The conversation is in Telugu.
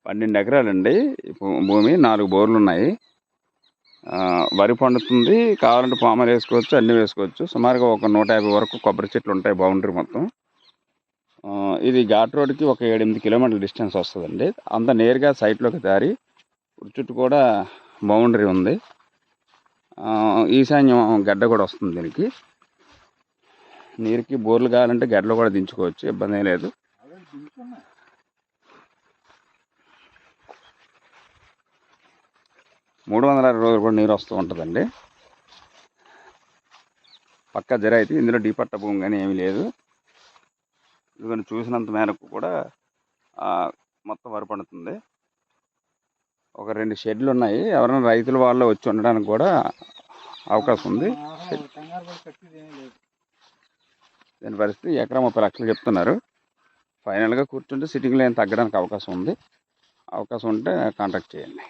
12 ఎకరాలండి భూమి, 4 బోర్లు ఉన్నాయి. వరి పండుతుంది, కావాలంటే పామాయిల్ వేసుకోవచ్చు, అన్నీ వేసుకోవచ్చు. సుమారుగా ఒక 150 వరకు కొబ్బరి చెట్లు ఉంటాయి బౌండరీ మొత్తం. ఇది ఘాట్ రోడ్డుకి ఒక 7-8 కిలోమీటర్ల డిస్టెన్స్ వస్తుందండి. అంత నేరుగా సైట్లోకి దారి, చుట్టూ కూడా బౌండరీ ఉంది. ఈశాన్యం గడ్డ కూడా వస్తుంది దీనికి. నీరుకి బోర్లు కావాలంటే గడ్డలు కూడా దించుకోవచ్చు, ఇబ్బంది ఏం లేదు. $360 రోజులు కూడా నీరు వస్తూ ఉంటుందండి. పక్కా జర అయితే ఇందులో డీపట్ట భూమి కానీ ఏమీ లేదు. ఇదిగోని చూసినంత మేరకు కూడా మొత్తం వరి పండుతుంది. ఒక 2 షెడ్లు ఉన్నాయి. ఎవరైనా రైతుల వాళ్ళు వచ్చి ఉండడానికి కూడా అవకాశం ఉంది. దీని పరిస్థితి ఎకరా 30 లక్షలు చెప్తున్నారు. ఫైనల్గా కూర్చుంటే సిట్టింగ్లో ఏం తగ్గడానికి అవకాశం ఉంది. అవకాశం ఉంటే కాంటాక్ట్ చేయండి.